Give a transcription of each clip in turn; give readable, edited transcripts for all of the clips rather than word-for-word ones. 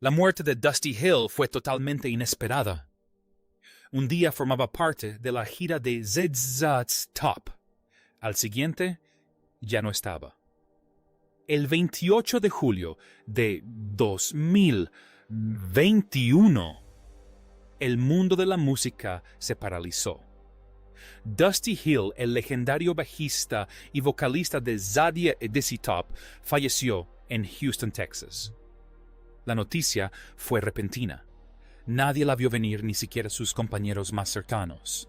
La muerte de Dusty Hill fue totalmente inesperada. Un día formaba parte de la gira de ZZ's Top. Al siguiente, ya no estaba. El 28 de julio de 2021, el mundo de la música se paralizó. Dusty Hill, el legendario bajista y vocalista de Zadia y Dizzy Top, falleció en Houston, Texas. La noticia fue repentina. Nadie la vio venir, ni siquiera sus compañeros más cercanos.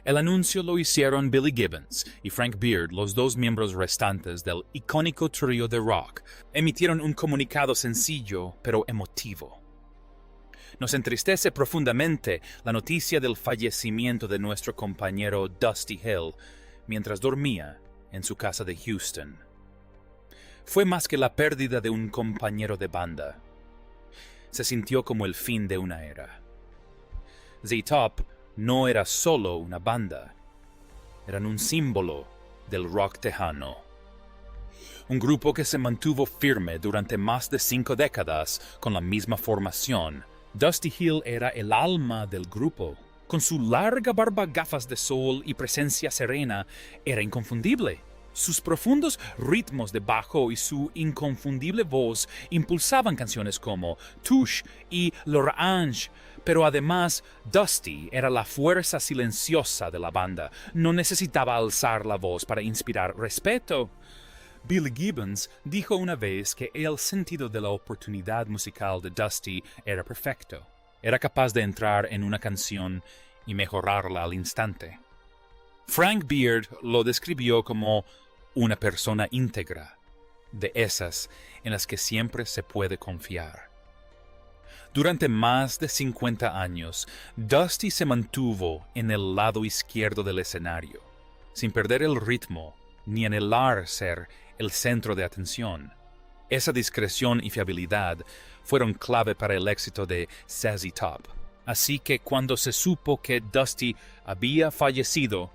El anuncio lo hicieron Billy Gibbons y Frank Beard, los dos miembros restantes del icónico trío de rock. Emitieron un comunicado sencillo, pero emotivo. Nos entristece profundamente la noticia del fallecimiento de nuestro compañero Dusty Hill mientras dormía en su casa de Houston. Fue más que la pérdida de un compañero de banda. Se sintió como el fin de una era. Z-Top no era solo una banda, eran un símbolo del rock tejano. Un grupo que se mantuvo firme durante más de 5 décadas con la misma formación. Dusty Hill era el alma del grupo. Con su larga barba, gafas de sol y presencia serena, era inconfundible. Sus profundos ritmos de bajo y su inconfundible voz impulsaban canciones como Touche y L'Orange, pero además Dusty era la fuerza silenciosa de la banda. No necesitaba alzar la voz para inspirar respeto. Billy Gibbons dijo una vez que el sentido de la oportunidad musical de Dusty era perfecto. Era capaz de entrar en una canción y mejorarla al instante. Frank Beard lo describió como una persona íntegra, de esas en las que siempre se puede confiar. Durante más de 50 años, Dusty se mantuvo en el lado izquierdo del escenario, sin perder el ritmo ni anhelar ser el centro de atención. Esa discreción y fiabilidad fueron clave para el éxito de ZZ Top. Así que cuando se supo que Dusty había fallecido,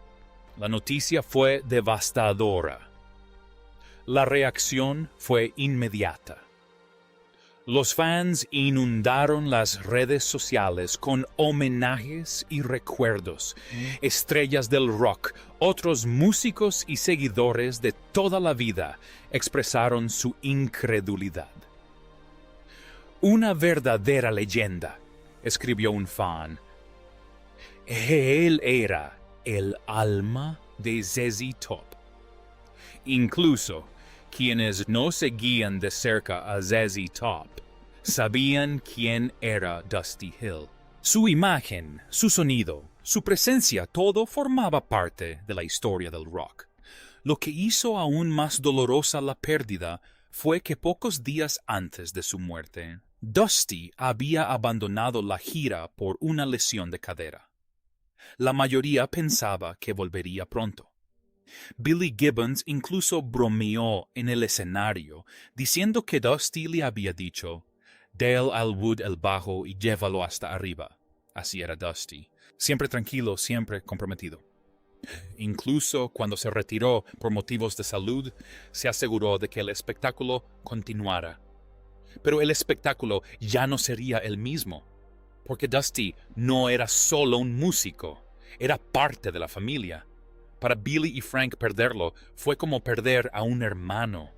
la noticia fue devastadora. La reacción fue inmediata. Los fans inundaron las redes sociales con homenajes y recuerdos. Estrellas del rock, otros músicos y seguidores de toda la vida expresaron su incredulidad. Una verdadera leyenda, escribió un fan. Él era el alma de ZZ Top. Incluso quienes no seguían de cerca a ZZ Top sabían quién era Dusty Hill. Su imagen, su sonido, su presencia, todo formaba parte de la historia del rock. Lo que hizo aún más dolorosa la pérdida fue que pocos días antes de su muerte, Dusty había abandonado la gira por una lesión de cadera. La mayoría pensaba que volvería pronto. Billy Gibbons incluso bromeó en el escenario, diciendo que Dusty le había dicho, «Dale al wood el bajo y llévalo hasta arriba». Así era Dusty, siempre tranquilo, siempre comprometido. Incluso cuando se retiró por motivos de salud, se aseguró de que el espectáculo continuara. Pero el espectáculo ya no sería el mismo, porque Dusty no era solo un músico, era parte de la familia. Para Billy y Frank perderlo fue como perder a un hermano.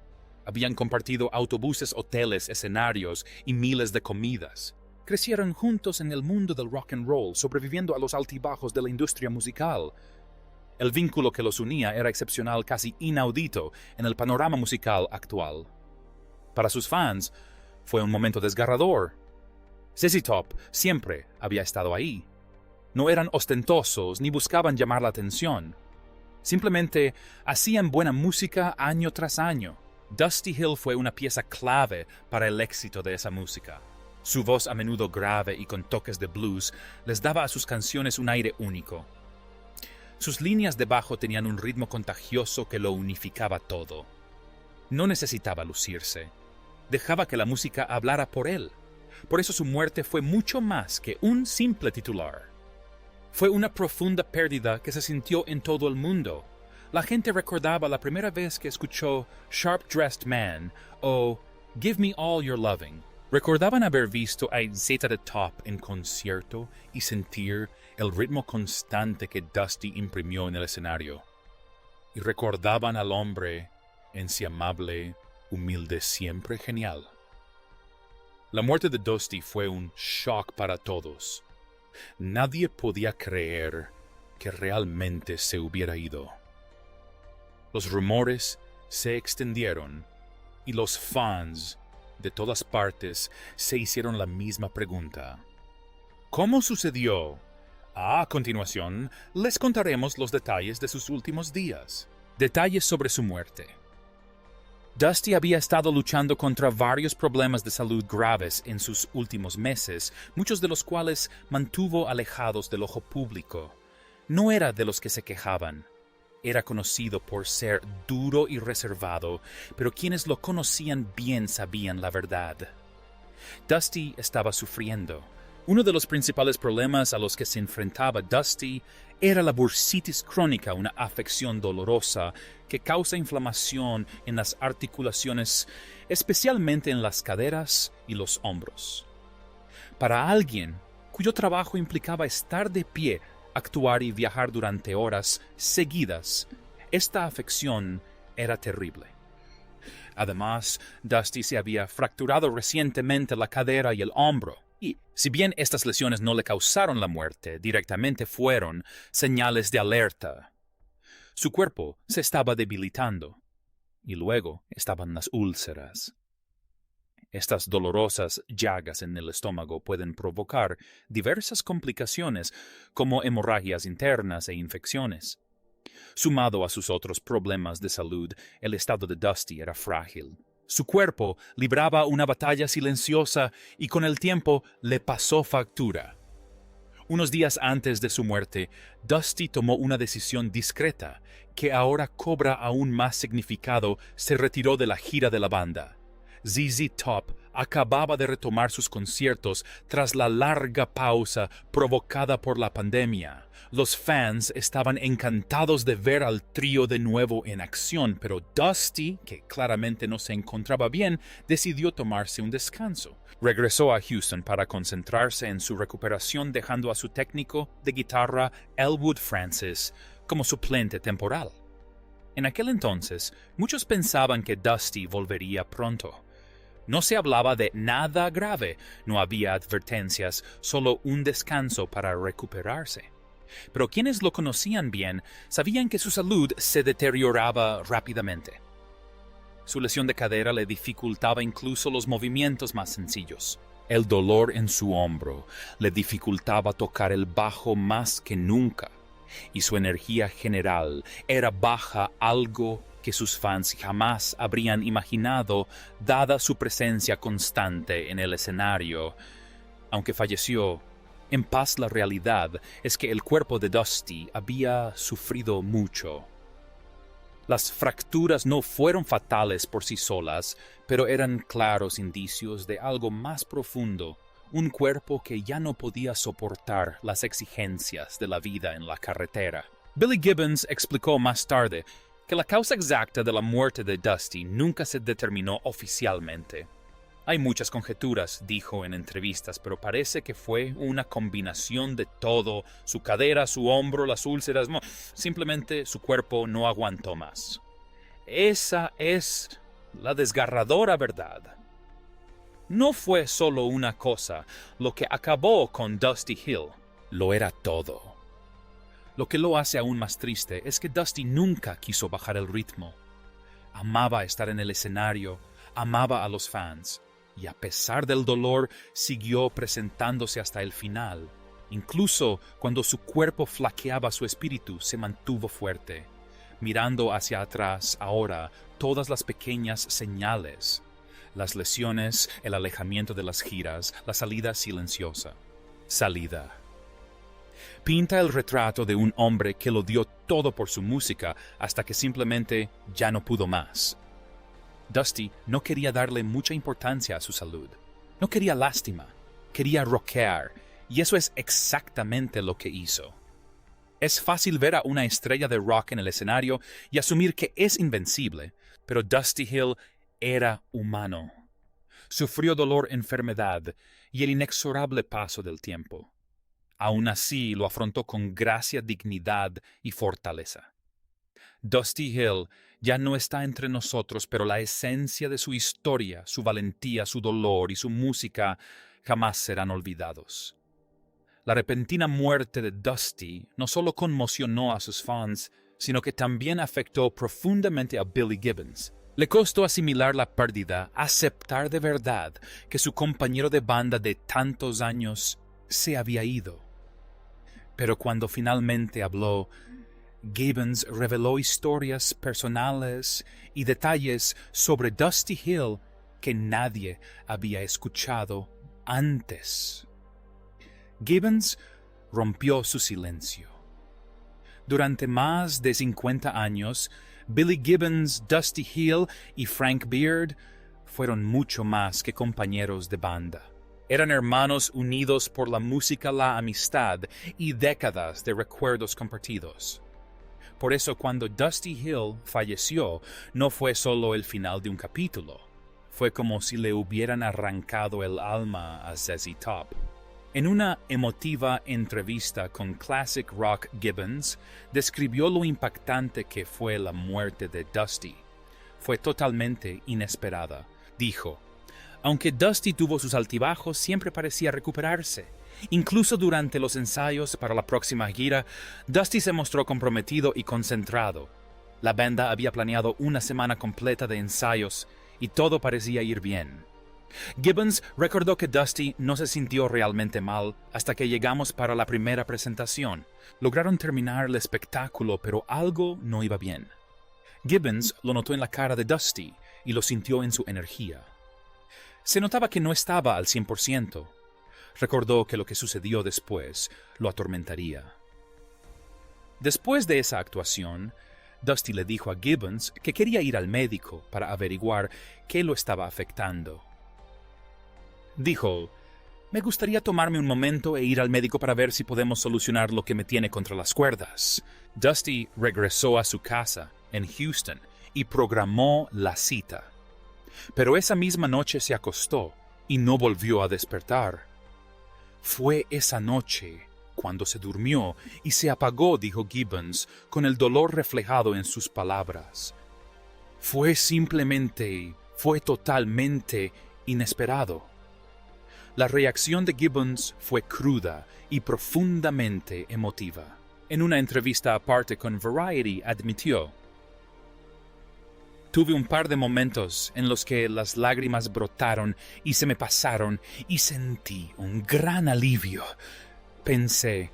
Habían compartido autobuses, hoteles, escenarios y miles de comidas. Crecieron juntos en el mundo del rock and roll, sobreviviendo a los altibajos de la industria musical. El vínculo que los unía era excepcional, casi inaudito en el panorama musical actual. Para sus fans, fue un momento desgarrador. ZZ Top siempre había estado ahí. No eran ostentosos ni buscaban llamar la atención. Simplemente hacían buena música año tras año. Dusty Hill fue una pieza clave para el éxito de esa música. Su voz, a menudo grave y con toques de blues, les daba a sus canciones un aire único. Sus líneas de bajo tenían un ritmo contagioso que lo unificaba todo. No necesitaba lucirse. Dejaba que la música hablara por él. Por eso su muerte fue mucho más que un simple titular. Fue una profunda pérdida que se sintió en todo el mundo. La gente recordaba la primera vez que escuchó Sharp Dressed Man o Give Me All Your Loving. Recordaban haber visto a Zeta the Top en concierto y sentir el ritmo constante que Dusty imprimió en el escenario. Y recordaban al hombre en sí amable, humilde, siempre genial. La muerte de Dusty fue un shock para todos. Nadie podía creer que realmente se hubiera ido. Los rumores se extendieron y los fans de todas partes se hicieron la misma pregunta. ¿Cómo sucedió? A continuación, les contaremos los detalles de sus últimos días. Detalles sobre su muerte. Dusty había estado luchando contra varios problemas de salud graves en sus últimos meses, muchos de los cuales mantuvo alejados del ojo público. No era de los que se quejaban. Era conocido por ser duro y reservado, pero quienes lo conocían bien sabían la verdad. Dusty estaba sufriendo. Uno de los principales problemas a los que se enfrentaba Dusty era la bursitis crónica, una afección dolorosa que causa inflamación en las articulaciones, especialmente en las caderas y los hombros. Para alguien cuyo trabajo implicaba estar de pie, actuar y viajar durante horas seguidas, esta afección era terrible. Además, Dusty se había fracturado recientemente la cadera y el hombro, y si bien estas lesiones no le causaron la muerte, directamente fueron señales de alerta. Su cuerpo se estaba debilitando, y luego estaban las úlceras. Estas dolorosas llagas en el estómago pueden provocar diversas complicaciones como hemorragias internas e infecciones. Sumado a sus otros problemas de salud, el estado de Dusty era frágil. Su cuerpo libraba una batalla silenciosa y con el tiempo le pasó factura. Unos días antes de su muerte, Dusty tomó una decisión discreta que ahora cobra aún más significado. Se retiró de la gira de la banda. ZZ Top acababa de retomar sus conciertos tras la larga pausa provocada por la pandemia. Los fans estaban encantados de ver al trío de nuevo en acción, pero Dusty, que claramente no se encontraba bien, decidió tomarse un descanso. Regresó a Houston para concentrarse en su recuperación, dejando a su técnico de guitarra, Elwood Francis, como suplente temporal. En aquel entonces, muchos pensaban que Dusty volvería pronto. No se hablaba de nada grave, no había advertencias, solo un descanso para recuperarse. Pero quienes lo conocían bien sabían que su salud se deterioraba rápidamente. Su lesión de cadera le dificultaba incluso los movimientos más sencillos. El dolor en su hombro le dificultaba tocar el bajo más que nunca, y su energía general era baja, algo que sus fans jamás habrían imaginado dada su presencia constante en el escenario. Aunque falleció en paz, la realidad es que el cuerpo de Dusty había sufrido mucho. Las fracturas no fueron fatales por sí solas, pero eran claros indicios de algo más profundo, un cuerpo que ya no podía soportar las exigencias de la vida en la carretera. Billy Gibbons explicó más tarde que la causa exacta de la muerte de Dusty nunca se determinó oficialmente. Hay muchas conjeturas, dijo en entrevistas, pero parece que fue una combinación de todo: su cadera, su hombro, las úlceras, simplemente su cuerpo no aguantó más. Esa es la desgarradora verdad. No fue solo una cosa lo que acabó con Dusty Hill, lo era todo. Lo que lo hace aún más triste es que Dusty nunca quiso bajar el ritmo. Amaba estar en el escenario, amaba a los fans, y a pesar del dolor siguió presentándose hasta el final. Incluso cuando su cuerpo flaqueaba, su espíritu se mantuvo fuerte. Mirando hacia atrás ahora, todas las pequeñas señales, las lesiones, el alejamiento de las giras, la salida silenciosa. Salida. Pinta el retrato de un hombre que lo dio todo por su música hasta que simplemente ya no pudo más. Dusty no quería darle mucha importancia a su salud. No quería lástima. Quería rockear, y eso es exactamente lo que hizo. Es fácil ver a una estrella de rock en el escenario y asumir que es invencible, pero Dusty Hill era humano. sufrió dolor, enfermedad y el inexorable paso del tiempo. Aún así lo afrontó con gracia, dignidad y fortaleza. Dusty Hill ya no está entre nosotros, pero la esencia de su historia, su valentía, su dolor y su música jamás serán olvidados. La repentina muerte de Dusty no solo conmocionó a sus fans, sino que también afectó profundamente a Billy Gibbons. Le costó asimilar la pérdida, aceptar de verdad que su compañero de banda de tantos años se había ido. Pero cuando finalmente habló, Gibbons reveló historias personales y detalles sobre Dusty Hill que nadie había escuchado antes. Gibbons rompió su silencio. Durante más de 50 años, Billy Gibbons, Dusty Hill y Frank Beard fueron mucho más que compañeros de banda. Eran hermanos unidos por la música, la amistad y décadas de recuerdos compartidos. Por eso cuando Dusty Hill falleció, no fue solo el final de un capítulo. Fue como si le hubieran arrancado el alma a ZZ Top. En una emotiva entrevista con Classic Rock, Gibbons describió lo impactante que fue la muerte de Dusty. Fue totalmente inesperada. Dijo, aunque Dusty tuvo sus altibajos, siempre parecía recuperarse. Incluso durante los ensayos para la próxima gira, Dusty se mostró comprometido y concentrado. La banda había planeado una semana completa de ensayos y todo parecía ir bien. Gibbons recordó que Dusty no se sintió realmente mal hasta que llegamos para la primera presentación. Lograron terminar el espectáculo, pero algo no iba bien. Gibbons lo notó en la cara de Dusty y lo sintió en su energía. Se notaba que no estaba al 100%. Recordó que lo que sucedió después lo atormentaría. Después de esa actuación, Dusty le dijo a Gibbons que quería ir al médico para averiguar qué lo estaba afectando. Dijo, me gustaría tomarme un momento e ir al médico para ver si podemos solucionar lo que me tiene contra las cuerdas. Dusty regresó a su casa en Houston y programó la cita. Pero esa misma noche se acostó y no volvió a despertar. Fue esa noche cuando se durmió y se apagó, dijo Gibbons, con el dolor reflejado en sus palabras. Fue totalmente inesperado. La reacción de Gibbons fue cruda y profundamente emotiva. En una entrevista aparte con Variety admitió, tuve un par de momentos en los que las lágrimas brotaron y se me pasaron y sentí un gran alivio. Pensé,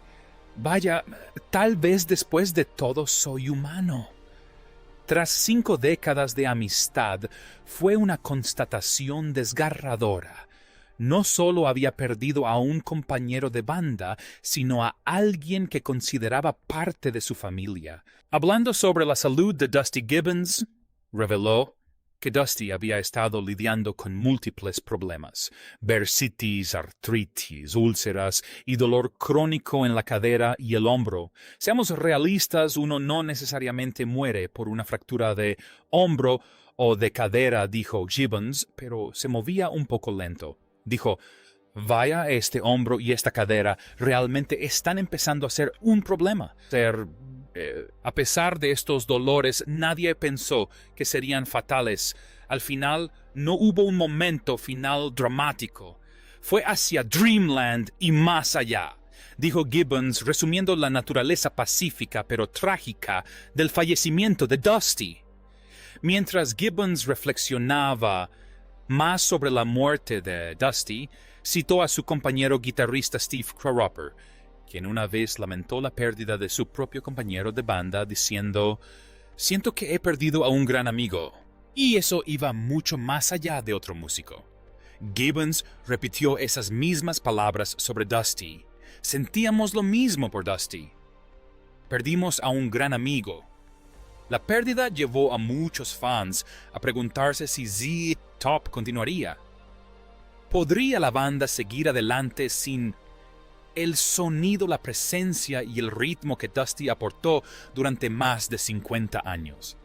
vaya, tal vez después de todo soy humano. Tras 5 décadas de amistad, fue una constatación desgarradora. No solo había perdido a un compañero de banda, sino a alguien que consideraba parte de su familia. Hablando sobre la salud de Dusty Gibbons, reveló que Dusty había estado lidiando con múltiples problemas: bursitis, artritis, úlceras y dolor crónico en la cadera y el hombro. Seamos realistas, uno no necesariamente muere por una fractura de hombro o de cadera, dijo Gibbons, pero se movía un poco lento. Dijo, vaya, este hombro y esta cadera realmente están empezando a ser un problema. A pesar de estos dolores, nadie pensó que serían fatales. Al final, no hubo un momento final dramático. Fue hacia Dreamland y más allá, dijo Gibbons, resumiendo la naturaleza pacífica pero trágica del fallecimiento de Dusty. Mientras Gibbons reflexionaba más sobre la muerte de Dusty, citó a su compañero guitarrista Steve Cropper, quien una vez lamentó la pérdida de su propio compañero de banda diciendo, siento que he perdido a un gran amigo. Y eso iba mucho más allá de otro músico. Gibbons repitió esas mismas palabras sobre Dusty. Sentíamos lo mismo por Dusty. Perdimos a un gran amigo. La pérdida llevó a muchos fans a preguntarse si ZZ Top continuaría. ¿Podría la banda seguir adelante sin el sonido, la presencia y el ritmo que Dusty aportó durante más de 50 años?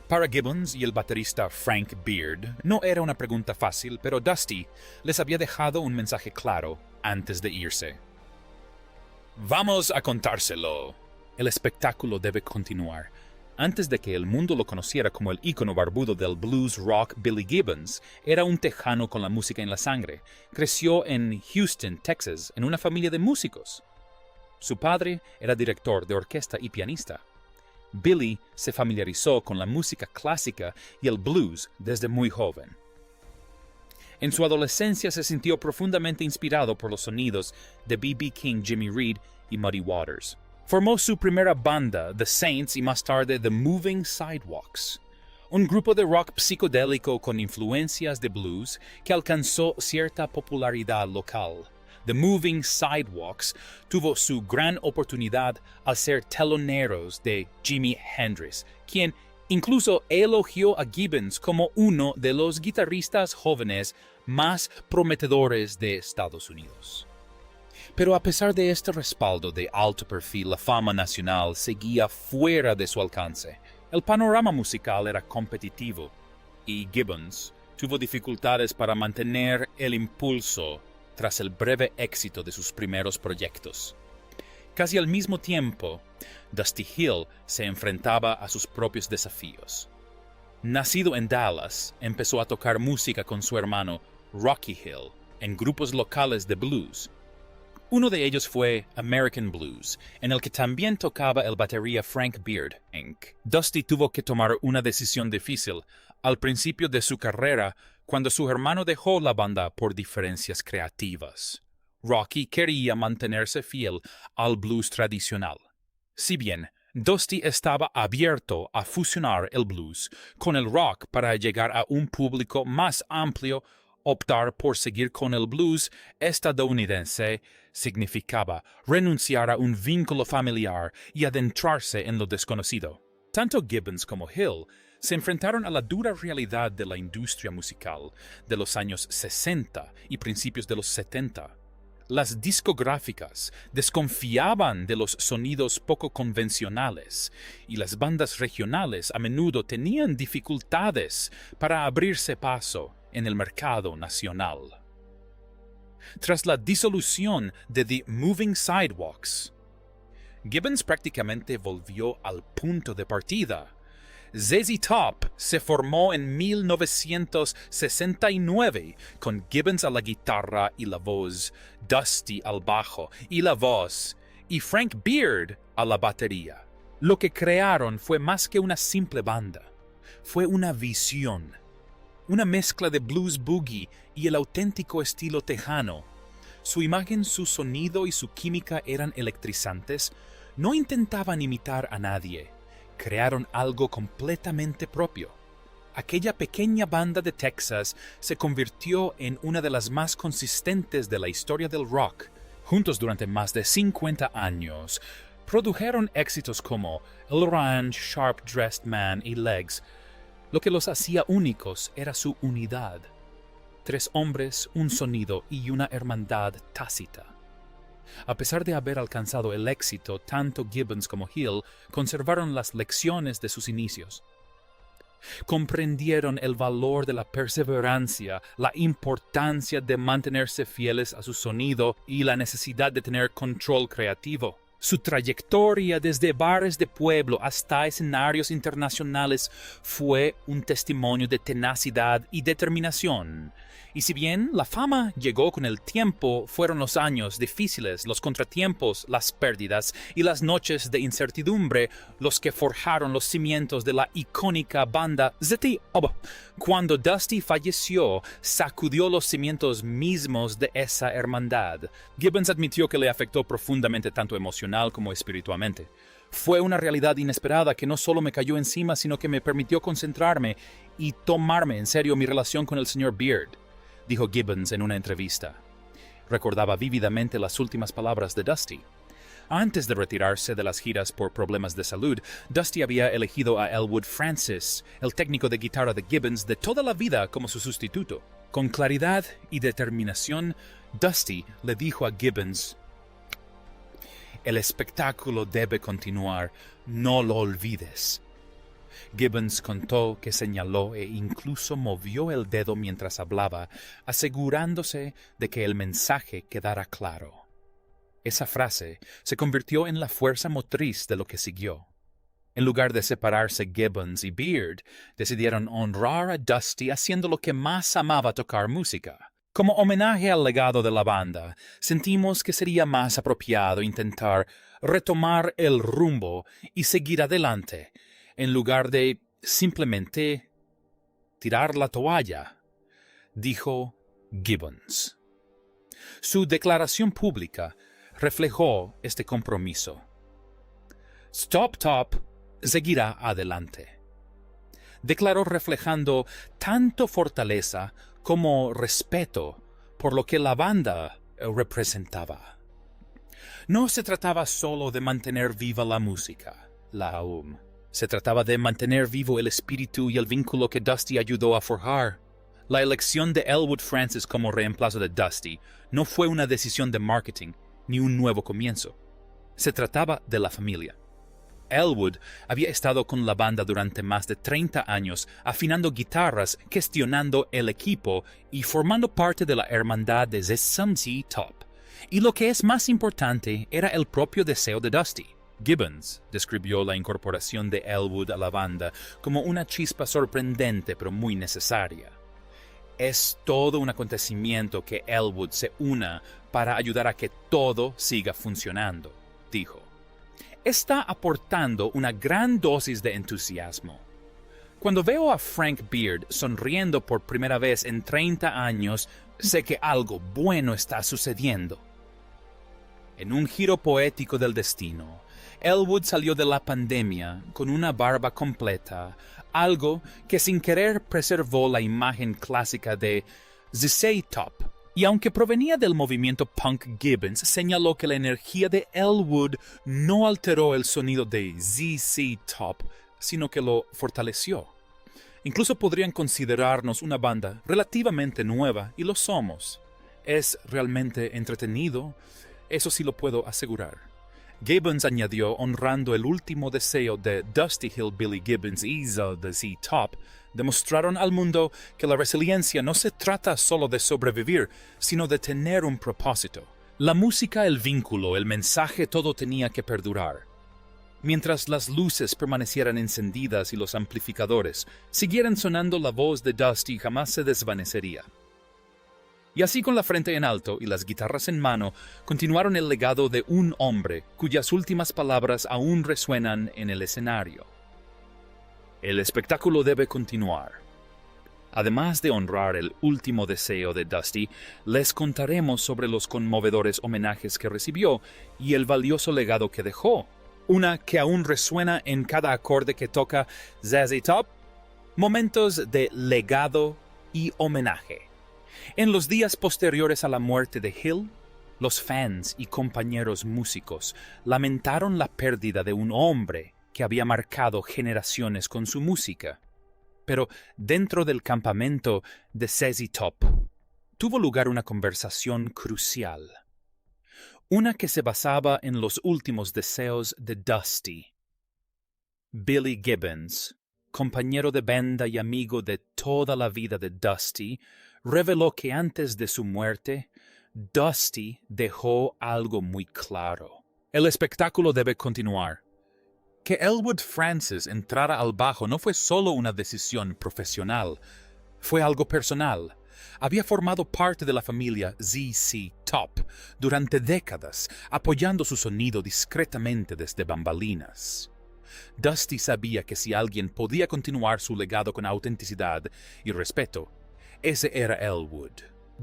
Para Gibbons y el baterista Frank Beard, no era una pregunta fácil, pero Dusty les había dejado un mensaje claro antes de irse. Vamos a contárselo. El espectáculo debe continuar. Antes de que el mundo lo conociera como el ícono barbudo del blues rock, Billy Gibbons era un tejano con la música en la sangre. Creció en Houston, Texas, en una familia de músicos. Su padre era director de orquesta y pianista. Billy se familiarizó con la música clásica y el blues desde muy joven. En su adolescencia se sintió profundamente inspirado por los sonidos de B.B. King, Jimmy Reed y Muddy Waters. Formó su primera banda, The Saints, y más tarde The Moving Sidewalks, un grupo de rock psicodélico con influencias de blues que alcanzó cierta popularidad local. The Moving Sidewalks tuvo su gran oportunidad al ser teloneros de Jimi Hendrix, quien incluso elogió a Gibbons como uno de los guitarristas jóvenes más prometedores de Estados Unidos. Pero a pesar de este respaldo de alto perfil, la fama nacional seguía fuera de su alcance. El panorama musical era competitivo y Gibbons tuvo dificultades para mantener el impulso tras el breve éxito de sus primeros proyectos. Casi al mismo tiempo, Dusty Hill se enfrentaba a sus propios desafíos. Nacido en Dallas, empezó a tocar música con su hermano Rocky Hill en grupos locales de blues. Uno de ellos fue American Blues, en el que también tocaba el batería Frank Beard, Inc. Dusty tuvo que tomar una decisión difícil al principio de su carrera cuando su hermano dejó la banda por diferencias creativas. Rocky quería mantenerse fiel al blues tradicional. Si bien Dusty estaba abierto a fusionar el blues con el rock para llegar a un público más amplio, optar por seguir con el blues estadounidense significaba renunciar a un vínculo familiar y adentrarse en lo desconocido. Tanto Gibbons como Hill se enfrentaron a la dura realidad de la industria musical de los años 60 y principios de los 70. Las discográficas desconfiaban de los sonidos poco convencionales y las bandas regionales a menudo tenían dificultades para abrirse paso en el mercado nacional. Tras la disolución de The Moving Sidewalks, Gibbons prácticamente volvió al punto de partida. ZZ Top se formó en 1969 con Gibbons a la guitarra y la voz, Dusty al bajo y la voz, y Frank Beard a la batería. Lo que crearon fue más que una simple banda, fue una visión. Una mezcla de blues boogie y el auténtico estilo tejano. Su imagen, su sonido y su química eran electrizantes. No intentaban imitar a nadie. Crearon algo completamente propio. Aquella pequeña banda de Texas se convirtió en una de las más consistentes de la historia del rock. Juntos durante más de 50 años, produjeron éxitos como El Ranch, Sharp Dressed Man y Legs. Lo que los hacía únicos era su unidad. 3 hombres, un sonido y una hermandad tácita. A pesar de haber alcanzado el éxito, tanto Gibbons como Hill conservaron las lecciones de sus inicios. Comprendieron el valor de la perseverancia, la importancia de mantenerse fieles a su sonido y la necesidad de tener control creativo. Su trayectoria desde bares de pueblo hasta escenarios internacionales fue un testimonio de tenacidad y determinación. Y si bien la fama llegó con el tiempo, fueron los años difíciles, los contratiempos, las pérdidas y las noches de incertidumbre los que forjaron los cimientos de la icónica banda ZZ Top. Cuando Dusty falleció, sacudió los cimientos mismos de esa hermandad. Gibbons admitió que le afectó profundamente tanto emocional como espiritualmente. Fue una realidad inesperada que no solo me cayó encima, sino que me permitió concentrarme y tomarme en serio mi relación con el Sr. Beard, dijo Gibbons en una entrevista. Recordaba vívidamente las últimas palabras de Dusty. Antes de retirarse de las giras por problemas de salud, Dusty había elegido a Elwood Francis, el técnico de guitarra de Gibbons de toda la vida, como su sustituto. Con claridad y determinación, Dusty le dijo a Gibbons: «El espectáculo debe continuar, no lo olvides». Gibbons contó que señaló e incluso movió el dedo mientras hablaba, asegurándose de que el mensaje quedara claro. Esa frase se convirtió en la fuerza motriz de lo que siguió. En lugar de separarse, Gibbons y Beard decidieron honrar a Dusty haciendo lo que más amaba: tocar música. Como homenaje al legado de la banda, sentimos que sería más apropiado intentar retomar el rumbo y seguir adelante, en lugar de simplemente tirar la toalla, dijo Gibbons. Su declaración pública reflejó este compromiso. Stop Top seguirá adelante, declaró, reflejando tanto fortaleza como respeto por lo que la banda representaba. No se trataba solo de mantener viva la música, la AUM. Se trataba de mantener vivo el espíritu y el vínculo que Dusty ayudó a forjar. La elección de Elwood Francis como reemplazo de Dusty no fue una decisión de marketing ni un nuevo comienzo. Se trataba de la familia. Elwood había estado con la banda durante más de 30 años, afinando guitarras, gestionando el equipo y formando parte de la hermandad de ZZ Top. Y lo que es más importante era el propio deseo de Dusty. Gibbons describió la incorporación de Elwood a la banda como una chispa sorprendente pero muy necesaria. Es todo un acontecimiento que Elwood se una para ayudar a que todo siga funcionando, dijo. Está aportando una gran dosis de entusiasmo. Cuando veo a Frank Beard sonriendo por primera vez en 30 años, sé que algo bueno está sucediendo. En un giro poético del destino, Elwood salió de la pandemia con una barba completa, algo que sin querer preservó la imagen clásica de ZZ Top. Y aunque provenía del movimiento punk, Gibbons señaló que la energía de Elwood no alteró el sonido de ZZ Top, sino que lo fortaleció. Incluso podrían considerarnos una banda relativamente nueva, y lo somos. Es realmente entretenido, eso sí lo puedo asegurar. Gibbons añadió, honrando el último deseo de Dusty Hill, Billy Gibbons y ZZ Top, demostraron al mundo que la resiliencia no se trata solo de sobrevivir, sino de tener un propósito. La música, el vínculo, el mensaje, todo tenía que perdurar. Mientras las luces permanecieran encendidas y los amplificadores siguieran sonando, la voz de Dusty jamás se desvanecería. Y así, con la frente en alto y las guitarras en mano, continuaron el legado de un hombre cuyas últimas palabras aún resuenan en el escenario. El espectáculo debe continuar. Además de honrar el último deseo de Dusty, les contaremos sobre los conmovedores homenajes que recibió y el valioso legado que dejó. Una que aún resuena en cada acorde que toca ZZ Top. Momentos de legado y homenaje. En los días posteriores a la muerte de Hill, los fans y compañeros músicos lamentaron la pérdida de un hombre que había marcado generaciones con su música. Pero dentro del campamento de ZZ Top tuvo lugar una conversación crucial. Una que se basaba en los últimos deseos de Dusty. Billy Gibbons, compañero de banda y amigo de toda la vida de Dusty, reveló que antes de su muerte, Dusty dejó algo muy claro. El espectáculo debe continuar. Que Elwood Francis entrara al bajo no fue solo una decisión profesional, fue algo personal. Había formado parte de la familia ZZ Top durante décadas, apoyando su sonido discretamente desde bambalinas. Dusty sabía que si alguien podía continuar su legado con autenticidad y respeto, ese era Elwood.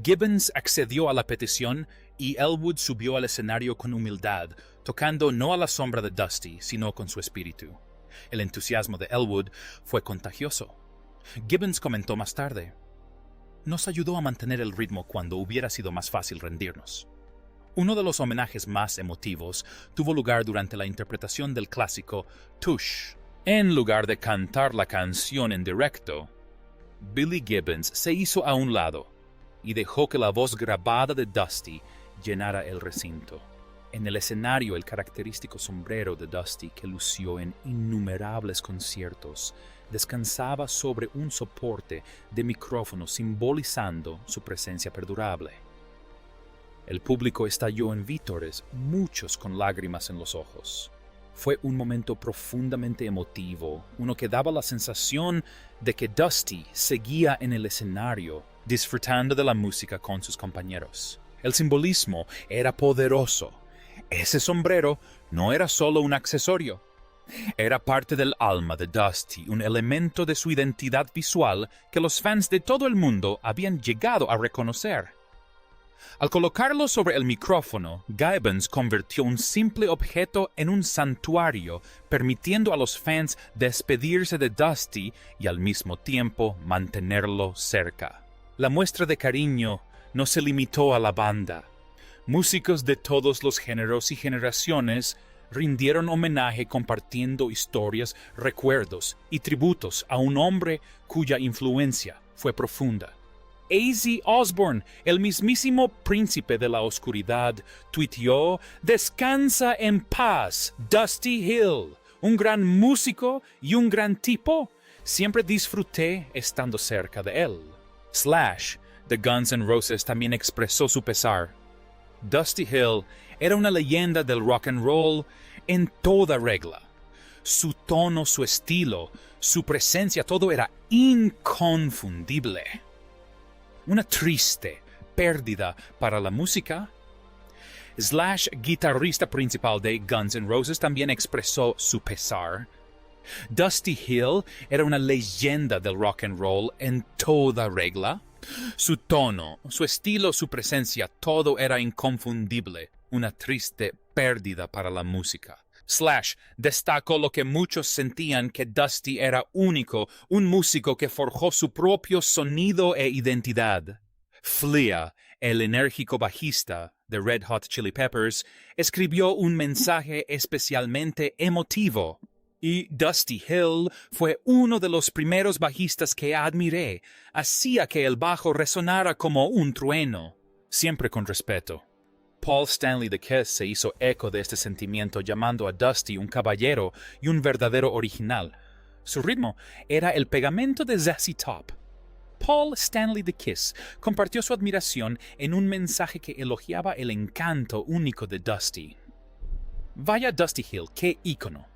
Gibbons accedió a la petición y Elwood subió al escenario con humildad, tocando no a la sombra de Dusty, sino con su espíritu. El entusiasmo de Elwood fue contagioso. Gibbons comentó más tarde: nos ayudó a mantener el ritmo cuando hubiera sido más fácil rendirnos. Uno de los homenajes más emotivos tuvo lugar durante la interpretación del clásico Tush. En lugar de cantar la canción en directo, Billy Gibbons se hizo a un lado y dejó que la voz grabada de Dusty llenara el recinto. En el escenario, el característico sombrero de Dusty, que lució en innumerables conciertos, descansaba sobre un soporte de micrófono simbolizando su presencia perdurable. El público estalló en vítores, muchos con lágrimas en los ojos. Fue un momento profundamente emotivo, uno que daba la sensación de que Dusty seguía en el escenario, disfrutando de la música con sus compañeros. El simbolismo era poderoso. Ese sombrero no era solo un accesorio. Era parte del alma de Dusty, un elemento de su identidad visual que los fans de todo el mundo habían llegado a reconocer. Al colocarlo sobre el micrófono, Gibbons convirtió un simple objeto en un santuario, permitiendo a los fans despedirse de Dusty y al mismo tiempo mantenerlo cerca. La muestra de cariño no se limitó a la banda. Músicos de todos los géneros y generaciones rindieron homenaje compartiendo historias, recuerdos y tributos a un hombre cuya influencia fue profunda. Ozzy Osbourne, el mismísimo príncipe de la oscuridad, tuiteó: "Descansa en paz, Dusty Hill, un gran músico y un gran tipo. Siempre disfruté estando cerca de él." Slash, de Guns N' Roses, también expresó su pesar. Dusty Hill era una leyenda del rock and roll en toda regla. Su tono, su estilo, su presencia, todo era inconfundible. Una triste pérdida para la música. Slash, guitarrista principal de Guns N' Roses, también expresó su pesar. Dusty Hill era una leyenda del rock and roll en toda regla. Su tono, su estilo, su presencia, todo era inconfundible. Una triste pérdida para la música. Slash destacó lo que muchos sentían, que Dusty era único, un músico que forjó su propio sonido e identidad. Flea, el enérgico bajista de Red Hot Chili Peppers, escribió un mensaje especialmente emotivo. Y Dusty Hill fue uno de los primeros bajistas que admiré. Hacía que el bajo resonara como un trueno. Siempre con respeto. Paul Stanley de Kiss se hizo eco de este sentimiento, llamando a Dusty un caballero y un verdadero original. Su ritmo era el pegamento de ZZ Top. Paul Stanley de Kiss compartió su admiración en un mensaje que elogiaba el encanto único de Dusty. Vaya Dusty Hill, qué ícono.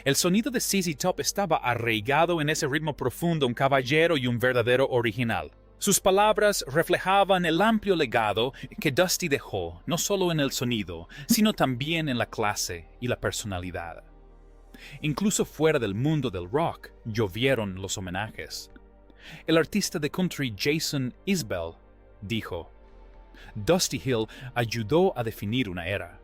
El sonido de ZZ Top estaba arraigado en ese ritmo profundo, un caballero y un verdadero original. Sus palabras reflejaban el amplio legado que Dusty dejó, no solo en el sonido, sino también en la clase y la personalidad. Incluso fuera del mundo del rock, llovieron los homenajes. El artista de country Jason Isbell dijo: "Dusty Hill ayudó a definir una era.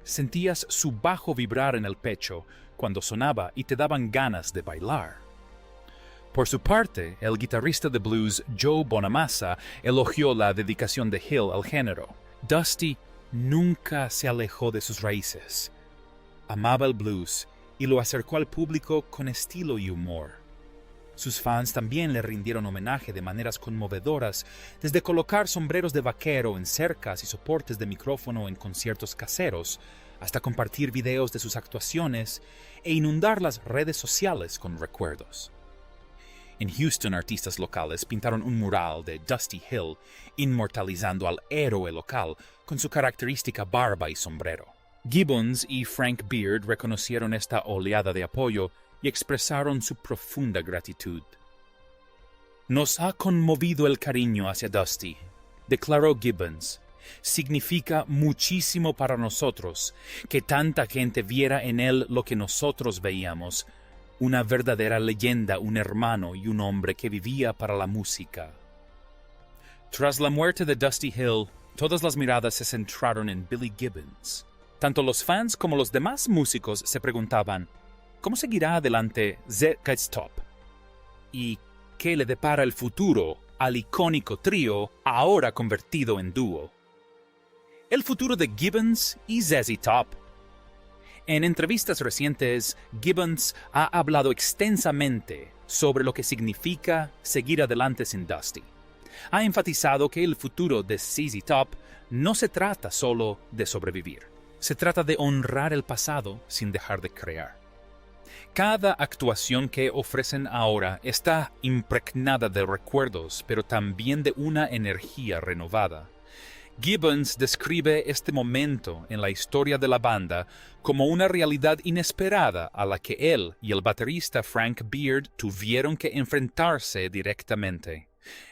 Sentías su bajo vibrar en el pecho cuando sonaba y te daban ganas de bailar." Por su parte, el guitarrista de blues Joe Bonamassa elogió la dedicación de Hill al género. Dusty nunca se alejó de sus raíces. Amaba el blues y lo acercó al público con estilo y humor. Sus fans también le rindieron homenaje de maneras conmovedoras, desde colocar sombreros de vaquero en cercas y soportes de micrófono en conciertos caseros, hasta compartir videos de sus actuaciones e inundar las redes sociales con recuerdos. En Houston, artistas locales pintaron un mural de Dusty Hill, inmortalizando al héroe local con su característica barba y sombrero. Gibbons y Frank Beard reconocieron esta oleada de apoyo y expresaron su profunda gratitud. "Nos ha conmovido el cariño hacia Dusty", declaró Gibbons. "Significa muchísimo para nosotros que tanta gente viera en él lo que nosotros veíamos, una verdadera leyenda, un hermano y un hombre que vivía para la música." Tras la muerte de Dusty Hill, todas las miradas se centraron en Billy Gibbons. Tanto los fans como los demás músicos se preguntaban: ¿cómo seguirá adelante ZZ Top? ¿Y qué le depara el futuro al icónico trío ahora convertido en dúo? El futuro de Gibbons y ZZ Top. En entrevistas recientes, Gibbons ha hablado extensamente sobre lo que significa seguir adelante sin Dusty. Ha enfatizado que el futuro de ZZ Top no se trata solo de sobrevivir. Se trata de honrar el pasado sin dejar de crear. Cada actuación que ofrecen ahora está impregnada de recuerdos, pero también de una energía renovada. Gibbons describe este momento en la historia de la banda como una realidad inesperada a la que él y el baterista Frank Beard tuvieron que enfrentarse directamente.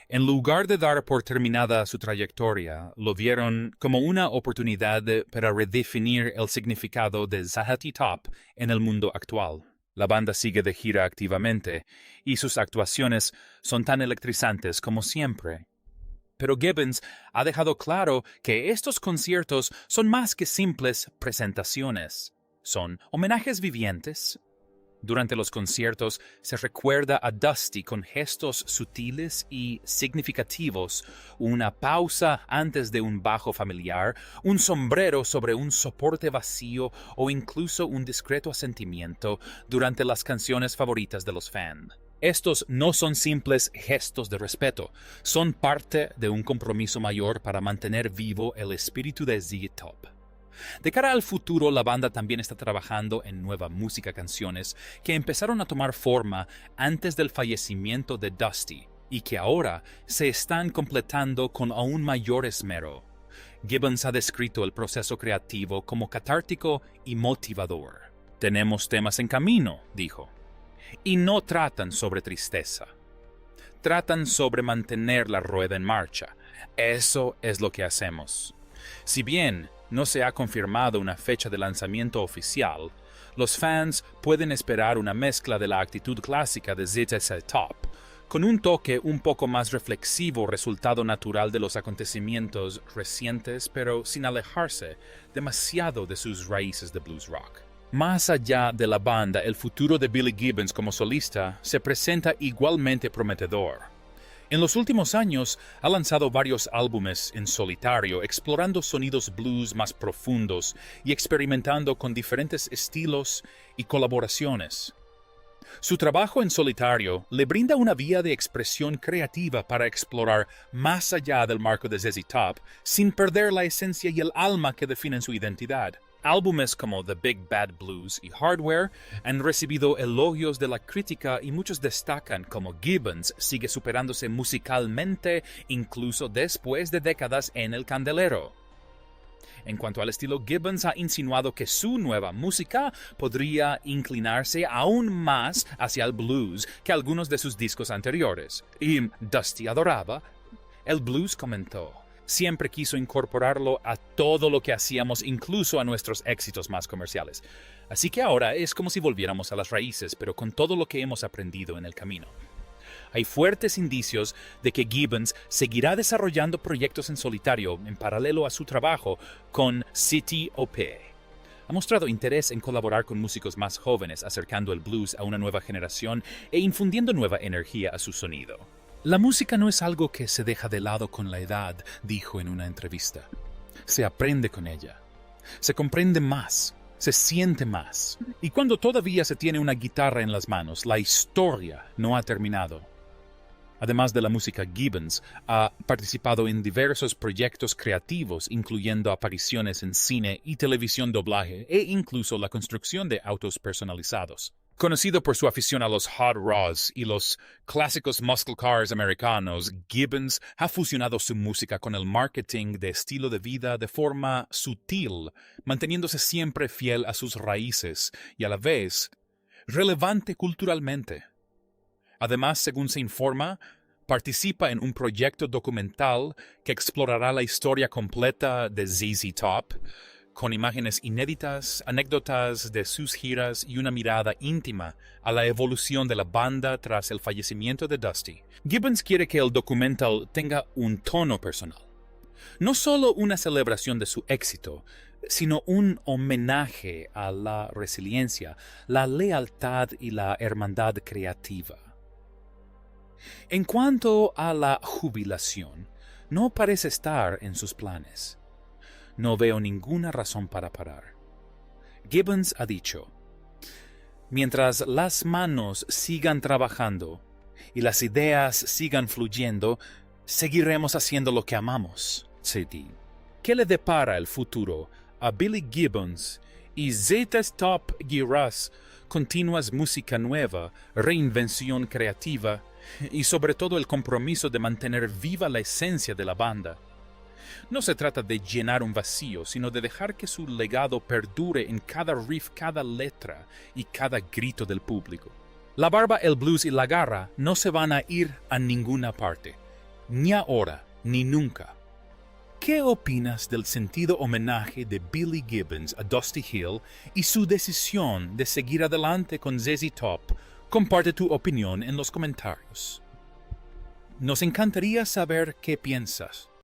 En lugar de dar por terminada su trayectoria, lo vieron como una oportunidad para redefinir el significado de Zahatty Top en el mundo actual. La banda sigue de gira activamente, y sus actuaciones son tan electrizantes como siempre. Pero Gibbons ha dejado claro que estos conciertos son más que simples presentaciones. Son homenajes vivientes. Durante los conciertos se recuerda a Dusty con gestos sutiles y significativos, una pausa antes de un bajo familiar, un sombrero sobre un soporte vacío o incluso un discreto asentimiento durante las canciones favoritas de los fans. Estos no son simples gestos de respeto, son parte de un compromiso mayor para mantener vivo el espíritu de ZZ Top. De cara al futuro, la banda también está trabajando en nueva música, canciones que empezaron a tomar forma antes del fallecimiento de Dusty y que ahora se están completando con aún mayor esmero. Gibbons ha descrito el proceso creativo como catártico y motivador. Tenemos temas en camino, dijo, y no tratan sobre tristeza. Tratan sobre mantener la rueda en marcha. Eso es lo que hacemos. Si bien no se ha confirmado una fecha de lanzamiento oficial, los fans pueden esperar una mezcla de la actitud clásica de ZZ Top, con un toque un poco más reflexivo resultado natural de los acontecimientos recientes, pero sin alejarse demasiado de sus raíces de blues rock. Más allá de la banda, el futuro de Billy Gibbons como solista se presenta igualmente prometedor. En los últimos años ha lanzado varios álbumes en solitario, explorando sonidos blues más profundos y experimentando con diferentes estilos y colaboraciones. Su trabajo en solitario le brinda una vía de expresión creativa para explorar más allá del marco de ZZ Top, sin perder la esencia y el alma que definen su identidad. Álbumes como The Big Bad Blues y Hardware han recibido elogios de la crítica y muchos destacan cómo Gibbons sigue superándose musicalmente incluso después de décadas en el candelero. En cuanto al estilo, Gibbons ha insinuado que su nueva música podría inclinarse aún más hacia el blues que algunos de sus discos anteriores. Y Dusty adoraba el blues, comentó. Siempre quiso incorporarlo a todo lo que hacíamos, incluso a nuestros éxitos más comerciales. Así que ahora es como si volviéramos a las raíces, pero con todo lo que hemos aprendido en el camino. Hay fuertes indicios de que Gibbons seguirá desarrollando proyectos en solitario en paralelo a su trabajo con City OP. Ha mostrado interés en colaborar con músicos más jóvenes, acercando el blues a una nueva generación e infundiendo nueva energía a su sonido. La música no es algo que se deja de lado con la edad, dijo en una entrevista. Se aprende con ella. Se comprende más. Se siente más. Y cuando todavía se tiene una guitarra en las manos, la historia no ha terminado. Además de la música, Gibbons ha participado en diversos proyectos creativos, incluyendo apariciones en cine y televisión, doblaje e incluso la construcción de autos personalizados. Conocido por su afición a los hot rods y los clásicos muscle cars americanos, Gibbons ha fusionado su música con el marketing de estilo de vida de forma sutil, manteniéndose siempre fiel a sus raíces y a la vez relevante culturalmente. Además, según se informa, participa en un proyecto documental que explorará la historia completa de ZZ Top, con imágenes inéditas, anécdotas de sus giras y una mirada íntima a la evolución de la banda tras el fallecimiento de Dusty. Gibbons quiere que el documental tenga un tono personal. No solo una celebración de su éxito, sino un homenaje a la resiliencia, la lealtad y la hermandad creativa. En cuanto a la jubilación, no parece estar en sus planes. No veo ninguna razón para parar. Gibbons ha dicho, mientras las manos sigan trabajando y las ideas sigan fluyendo, seguiremos haciendo lo que amamos. CD. ¿Qué le depara el futuro a Billy Gibbons y ZZ Top Gearras continuas música nueva, reinvención creativa y sobre todo el compromiso de mantener viva la esencia de la banda. No se trata de llenar un vacío, sino de dejar que su legado perdure en cada riff, cada letra y cada grito del público. La barba, el blues y la garra no se van a ir a ninguna parte, ni ahora ni nunca. ¿Qué opinas del sentido homenaje de Billy Gibbons a Dusty Hill y su decisión de seguir adelante con ZZ Top? Comparte tu opinión en los comentarios. Nos encantaría saber qué piensas.